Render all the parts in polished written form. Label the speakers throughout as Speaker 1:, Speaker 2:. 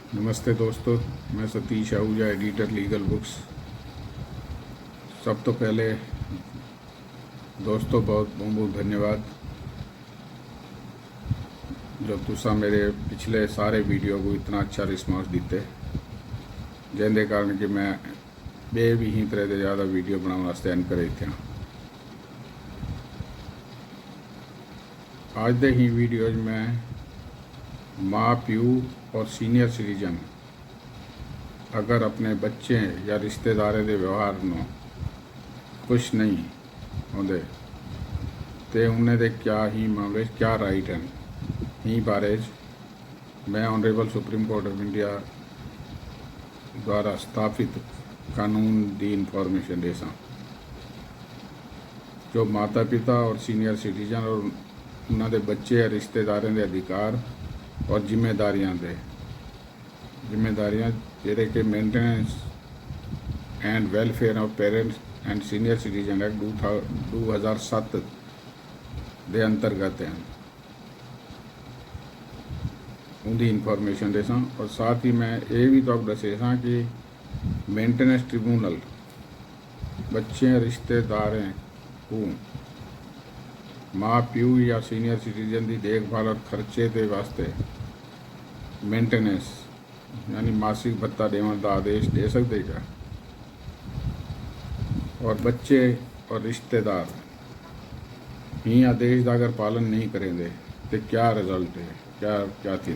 Speaker 1: नमस्ते दोस्तों, मैं Satish Ahuja, editor legal books. सब तो पहले दोस्तों बहुत बहुत धन्यवाद जो तुसा मेरे पिछले सारे वीडियो को इतना अच्छा रिस्पॉन्स दिते, जिंदे कारण कि मैं बे भी ही तरह के ज़्यादा वीडियो बनाने वास्ते एनकरेज थे। आज दे ही वीडियो में माँ प्यू और सीनियर सिटीजन अगर अपने बच्चे या रिश्तेदारों के व्यवहार में खुश नहीं होंगे तो उन्हें दे क्या ही मामले क्या राइट हैं, ही बारे मैं honourable supreme court of India द्वारा स्थापित कानून की इनफॉर्मेशन दे सा जो माता पिता और सीनियर सिटीजन और उन्होंने बच्चे या रिश्तेदारों के अधिकार और जिम्मेदारियां जेडे कि maintenance and welfare of parents and senior citizen act 2007 के अंतर्गत हैं, उनकी इनफॉर्मेशन दे सा। और साथ ही मैं ये भी तो दसे सा कि मेंटेनेंस ट्रिब्यूनल बच्चे रिश्तेदारों को माँ प्यू या सीनियर सिटीजन की देखभाल और खर्चे के वास्ते मेंटेनेंस यानी मासिक भत्ता देने का आदेश दे सकते क्या, और बच्चे और रिश्तेदार ही आदेश का अगर पालन नहीं करेंगे तो क्या रिजल्ट है, क्या थी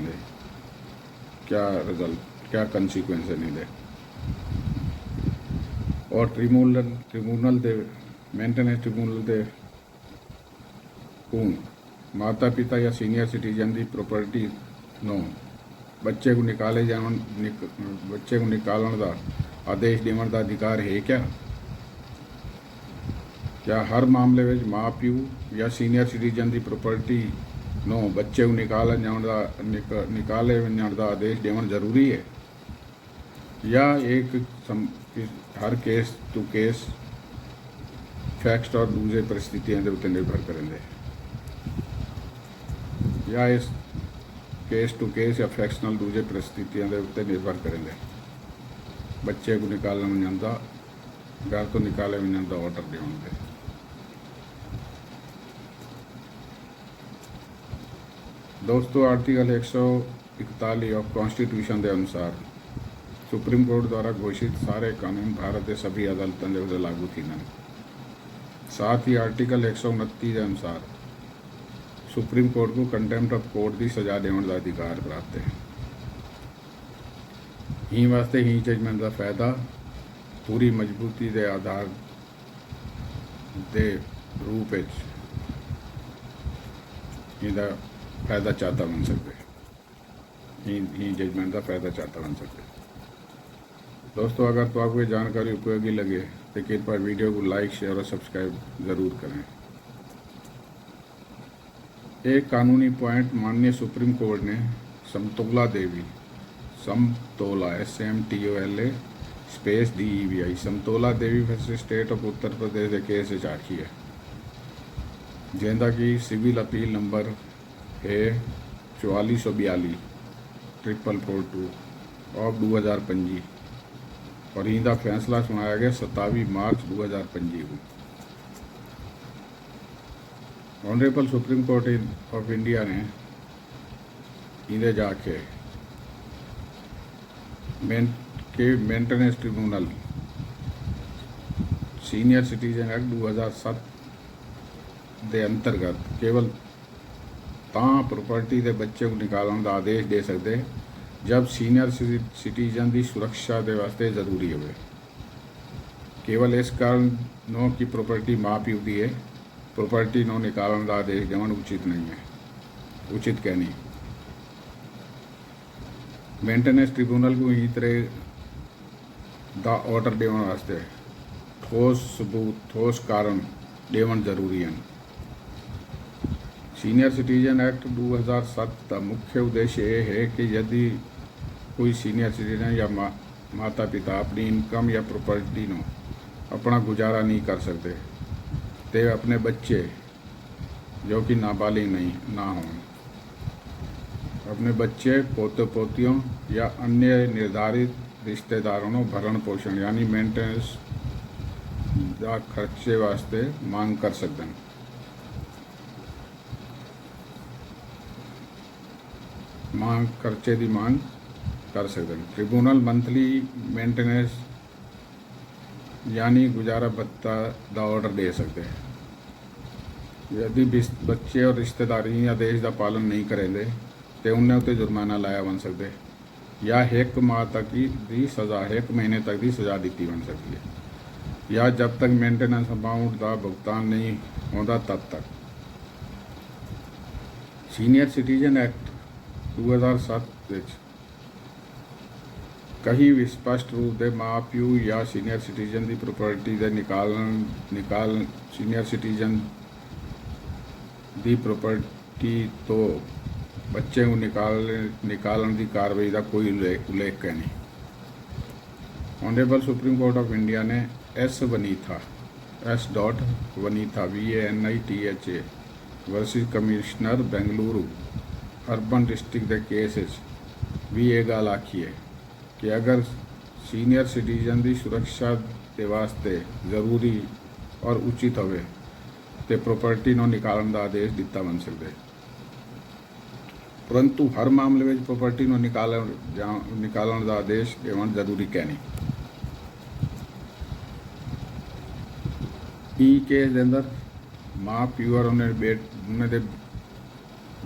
Speaker 1: क्या रिजल्ट क्या कंसिक्वेंस नहीं दे। और ट्रिब्यूनल दे मेंटेनेंस ट्रिब्यूनल दे को माता पिता या सीनियर सिटीजन की प्रॉपर्टी नो बच्चे को बच्चे को निकालने का आदेश देने का अधिकार है क्या हर मामले में माँ प्यू या सीनियर सिटीजन की प्रॉपर्टी नो बच्चे को निकाले का आदेश देना जरूरी है, या हर केस टू केस फैक्ट और दूसरे परिस्थितियों के उत्ते निर्भर करेंगे, या इस केस टू केस या फैक्शनल दूसरे परिस्थितियों के उत्ते निर्भर करेंगे बच्चे को निकालने में जाता घर तो निकाले में जाता ऑर्डर देंगे। दोस्तों, आर्टिकल 141 ऑफ कॉन्स्टिट्यूशन के अनुसार सुप्रीम कोर्ट द्वारा घोषित सारे कानून भारत के सभी अदालतों के लागू थी। साथ ही आर्टिकल 129 के अनुसार सुप्रीम कोर्ट को कंटेम्प्ट ऑफ कोर्ट की सजा देने का अधिकार प्राप्त है। ही वास्ते ही जजमेंट का फायदा पूरी मजबूती के आधार के रूप इसका फायदा चाहता बन सकते, ही जजमेंट का फायदा चाहता बन सकते। दोस्तों, अगर तो आपको ये जानकारी उपयोगी लगे तो कृपया वीडियो को लाइक शेयर और सब्सक्राइब ज़रूर करें। एक कानूनी पॉइंट माननीय सुप्रीम कोर्ट ने समतोला SMTOLA स्पेस DEVI समतोला देवी versus state of Uttar Pradesh के केस आखी है, जिंदा कि सिविल अपील नंबर है 4442 442 ऑफ 2025 और इनका फैसला सुनाया गया 27 मार्च 2025 को। Honourable supreme court of India ने इन्हें जाके maintenance tribunal senior citizen act 2007 के अंतर्गत केवल प्रॉपर्टी के बच्चे को निकालने का आदेश दे सकते जब सीनियर सिटीजन की सुरक्षा के वास्ते जरूरी हो। केवल इस कारण नो की प्रॉपर्टी माँ प्यू की है, प्रॉपर्टी नो निकालने का आदेश देना उचित नहीं है, उचित क्या नहीं। मेंटेनेंस ट्रिब्यूनल को ही तरह का ऑर्डर देने वास्ते ठोस सबूत ठोस कारण देना जरूरी है। सीनियर सिटीजन एक्ट 2007 का मुख्य उद्देश्य ये है कि यदि कोई सीनियर सिटीजन या माता पिता अपनी इनकम या प्रॉपर्टी नो अपना गुजारा नहीं कर सकते तो अपने बच्चे जो कि नाबालिग ना हों अपने बच्चे पोते पोतियों या अन्य निर्धारित रिश्तेदारों को भरण पोषण यानी मेंटेनेंस ਦਾ खर्चे वास्ते मांग कर सकते हैं। खर्चे की मांग कर सकते हैं। ट्रिब्यूनल मंथली मेंटेनेंस यानी गुजारा भत्ता का ऑर्डर दे सकते हैं। यदि बच्चे और रिश्तेदारी आदेश का पालन नहीं करेंगे तो उन्हें उत्ते जुर्माना लाया बन सकते या 1 माह तक की सज़ा 1 महीने तक की सज़ा दी बन सकती है या जब तक मेंटेनेंस अमाउंट का भुगतान नहीं होता तब तक। सीनियर सिटीजन एक्ट 2007 कहीं भी स्पष्ट रूप से माँ प्यू या सीनियर सिटीजन की प्रॉपर्टी के निकाल सीनियर सिटीजन की प्रॉपर्टी तो बच्चे को निकालने की कार्रवाई का कोई उल्लेख है नहीं। Honourable supreme court of India ने S Vanitha VANITHA versus commissioner Bengaluru urban district के केस भी ये गल आखी है कि अगर सीनियर सिटीजन की सुरक्षा के वास्ते जरूरी और उचित होवे तो प्रॉपर्टी को निकालने का आदेश दिता बन सकते, परंतु हर मामले में प्रॉपर्टी को निकालने का आदेश देना जरूरी क्या नहीं। ई केस के अंदर माँ प्यू और उन्हें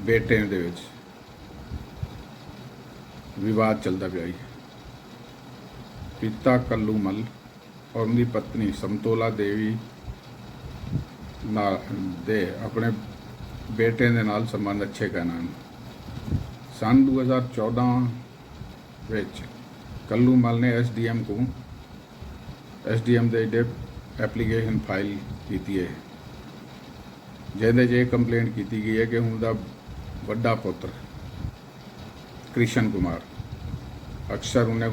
Speaker 1: बेटे दे विच विवाद चलता पाया। पिता कल्लूमल और उनकी पत्नी समतोला देवी दे अपने बेटे के नाल संबंध अच्छे कहना। सन 2014 विच कल्लूमल ने SDM दे एप्लीकेशन फाइल की है जिहदे कंप्लेंट की गई है कि उनका वड्डा पुत्र कृष्ण कुमार अक्सर उन्हें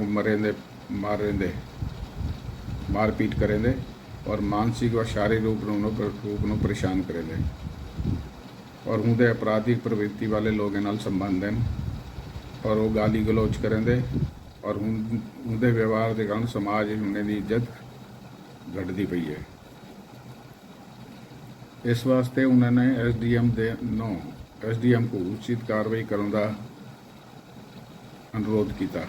Speaker 1: मारपीट करेंदे और मानसिक व शारीरिक रूप में परेशान करेंदे और उनके अपराधिक प्रवृत्ति वाले लोगों नाल संबंध हैं और वो गाली गलोच करेंदे और उनके व्यवहार के कारण समाज उन्हें इज्जत घटती पई है। इस वास्ते उन्होंने SDM को उचित कार्रवाई करने का अनुरोध किया।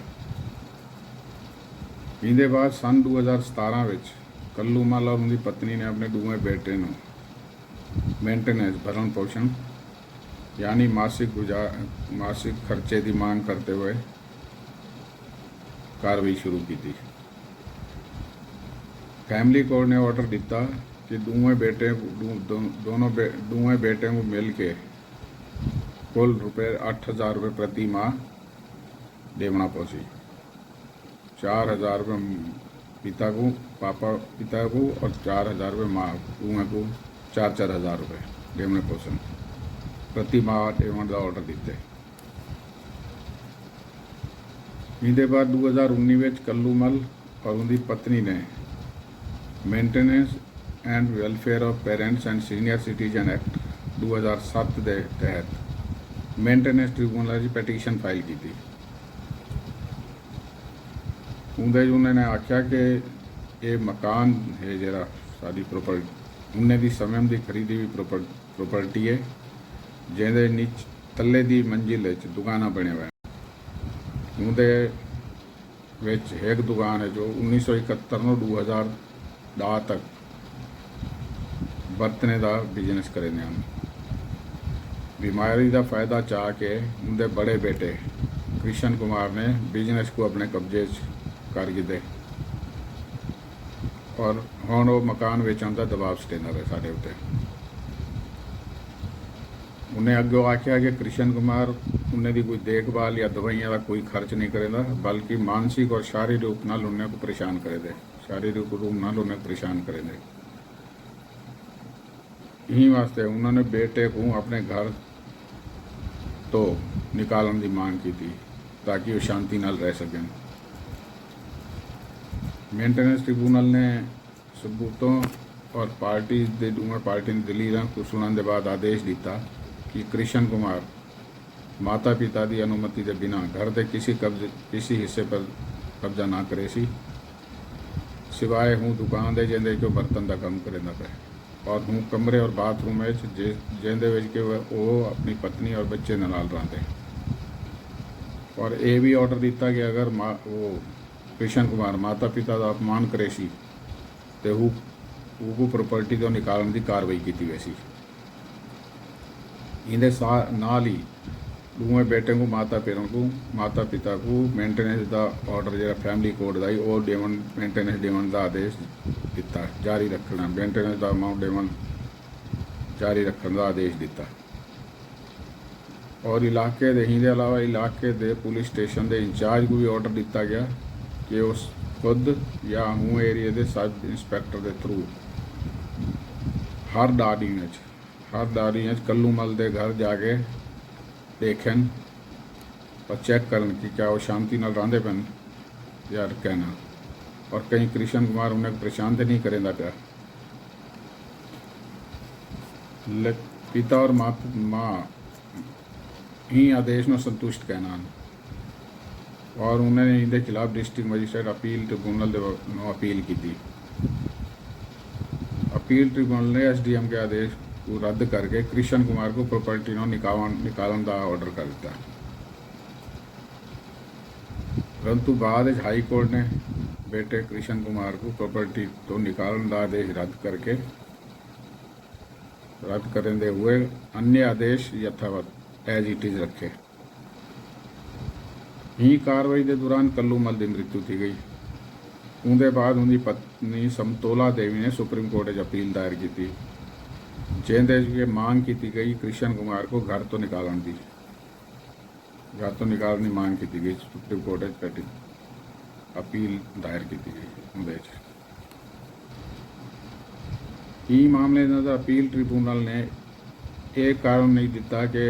Speaker 1: इनके बाद सन 2017 विच कल्लूमल और उनकी पत्नी ने अपने दोवें बेटे को मेंटेनेंस भरण पोषण यानी मासिक खर्चे की मांग करते हुए कार्रवाई शुरू की थी। फैमिली कोर्ट ने ऑर्डर दिता कि दोवें बेटे को मिल के कुल ₹8,000 प्रति माह देना पौसी। 4,000 पिता को और 4,000 माँ दोवें को 4,000 देने पोषण प्रति माह देने का ऑर्डर दिते। इनके बाद 2019 में कल्लूमल और उनकी पत्नी ने maintenance and welfare of parents and senior citizen act 2007 के तहत मेंटेनेंस ट्रिब्यूनल की पटीशन फाइल की थी। उन्होंने आख्या कि ये मकान है जरा सारी प्रॉपर्टी उन्हें की समय की खरीदी हुई प्रॉपर्टी है जिहदे नीच थल्ले दी मंजिल दुकाना बने हुए हैं। उनके एक दुकान है जो 1971 2000 तक बरतने का बिजनेस करेंगे हैं। बीमारी का फायदा चाह के उनके बड़े बेटे कृष्ण कुमार ने बिजनेस को अपने कब्जे कर दिते और हुण वो मकान वेचण का दबाव स्टेंदा है साढ़े उत्ते। उन्हें अगों आख्या कि कृष्ण कुमार उन्हें कोई देखभाल या दवाइयां का कोई खर्च नहीं करेगा बल्कि मानसिक और शारीरिक रूप नाल उन्हें को परेशान करे शारीरिक रूप नाल उन्हें परेशान करेंगे। यही वास्ते उन्होंने बेटे को अपने घर तो निकालने की मांग की थी ताकि वो शांति नाल रह सकें। मेंटेनेंस ट्रिब्यूनल ने सबूतों और पार्टी के दोवें पार्टी की दलीलों को सुनने के बाद आदेश दिता कि कृष्ण कुमार माता पिता की अनुमति के बिना घर के किसी हिस्से पर कब्जा ना करे सी, सिवाय हूँ दुकान दे जेंदे जो बर्तन का काम करेंदा पे, और हूँ कमरे और बाथरूम जेंदे विच के वो अपनी पत्नी और बच्चे नाल रहंदे। और ये भी ऑर्डर दिता कि अगर वो कृष्ण कुमार माता पिता का अपमान करे सी तो वो प्रॉपर्टी तो निकालने की कार्रवाई की गई सी। इहदे नाल ही दोवें बेटे को माता पिता को मेंटेनेंस का ऑर्डर जो फैमिली कोर्ट का वो मेंटेनेंस देवन का आदेश दिता, जारी रखना, मेंटेनेंस का अमाउंट देवन जारी रखने का आदेश दिता। और इलाके दे अलावा इलाके दे पुलिस स्टेशन के इंचार्ज को भी ऑर्डर दिता गया कि उस खुद या हूँ एरिए के सब इंस्पैक्टर के थ्रू हर दाड़ी कल्लूमल के घर जाके देखें और चेक करन कि क्या वो शांति नाल रहंदे पैन या कहना, और कहीं कृष्ण कुमार उन्हें परेशान तो नहीं करेंदा पिया। पिता और माँ ही आदेश में संतुष्ट कहना और उन्होंने इनके खिलाफ डिस्ट्रिक्ट मजिस्ट्रेट अपील ट्रिब्यूनल को अपील की थी। अपील ट्रिब्यूनल ने SDM के आदेश को रद्द करके कृष्ण कुमार को प्रॉपर्टी निकालन का ऑर्डर कर दिया। परंतु बाद हाई कोर्ट ने बेटे कृष्ण कुमार को प्रॉपर्टी तो निकालन का आदेश रद्द करते हुए अन्य आदेश यथावत एज इट इज रखे। ही कार्रवाई के दौरान कल्लूमल की मृत्यु की गई। उनके बाद उनकी पत्नी समतोला देवी ने सुप्रीम कोर्ट अपील दायर की थी, जिंदे मांग की गई कृष्ण कुमार को घर तो निकालने की मांग की गई। सुप्रीम कोर्ट अपील दायर की गई। ई मामले में अपील ट्रिब्यूनल ने एक कारण नहीं दिता कि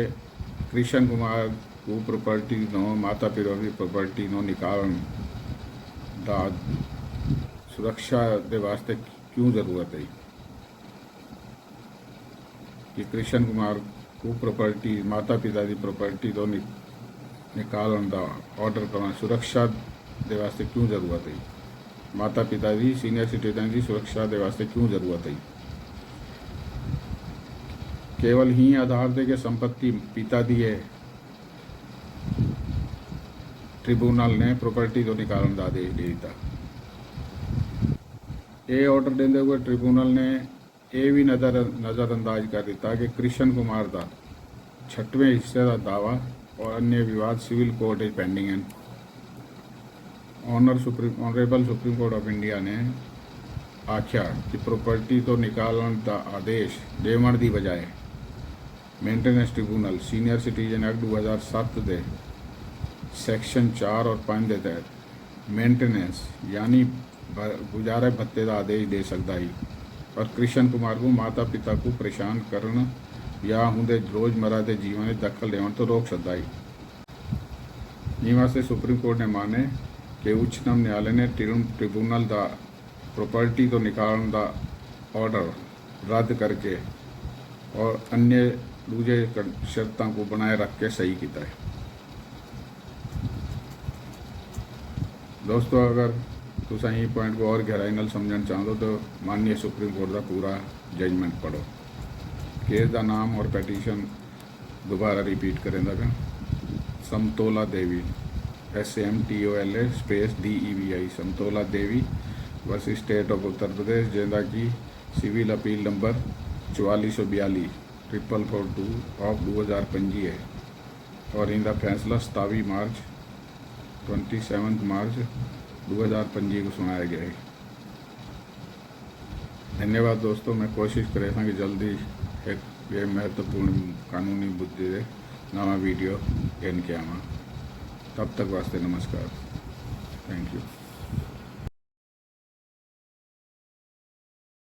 Speaker 1: कृष्ण कुमार को प्रॉपर्टी नो माता पिता की प्रॉपर्टी नो निकालन दा सुरक्षा के वास्ते क्यों जरूरत है कि कृष्ण कुमार को प्रॉपर्टी माता पिता की प्रॉपर्टी तो निकालन का ऑर्डर करना सुरक्षा के वास्ते क्यों जरूरत है, माता पिता की सीनियर सिटीजन की सुरक्षा के वास्ते क्यों जरूरत है। केवल ही आधार दे के संपत्ति पिता दी है, ट्रिब्यूनल ने प्रॉपर्टी तो निकालने का आदेश दे दिता। ये ऑर्डर देते हुए ट्रिब्यूनल ने यह भी नज़रअंदाज कर दिता कि कृष्ण कुमार का 6वें हिस्से का दावा और अन्य विवाद सिविल कोर्ट पेंडिंग हैं। Honourable supreme court of India ने आख्या कि प्रॉपर्टी तो निकालन का आदेश देवन की बजाय maintenance tribunal senior citizen act 2007 के सैक्शन 4 और 5 के तहत मेंटेनेंस यानी गुजारे भत्ते का आदेश दे सकता है और कृष्ण कुमार को माता पिता को परेशान करना या उनके रोजमर्रा के जीवन में दखल देवन तो रोक सकता है। इस वास्ते सुप्रीम कोर्ट ने माने कि उच्चतम न्यायालय ने ट्रिब्यूनल का प्रॉपर्टी तो निकालने का ऑर्डर रद्द करके और अन्य दूजे शर्तों को बनाए रख के सही किया है। दोस्तों, अगर तुम यही पॉइंट को और गहराई नाल समझना चाहो तो माननीय सुप्रीम कोर्ट का पूरा जजमेंट पढ़ो। केस का नाम और पैटिशन दोबारा रिपीट करें था समतोला देवी SAMTOLA स्पेस DEVI समतोला देवी versus state of Uttar Pradesh, जिंदा की सिविल अपील नंबर 4442 442 ऑफ 2025 है और इनका फैसला 27 मार्च 2025 को सुनाया गया है। धन्यवाद दोस्तों। मैं कोशिश करेगा कि जल्दी एक ये महत्वपूर्ण कानूनी मुद्दे से नवा वीडियो लेन के आवा। तब तक वास्ते नमस्कार। Thank you.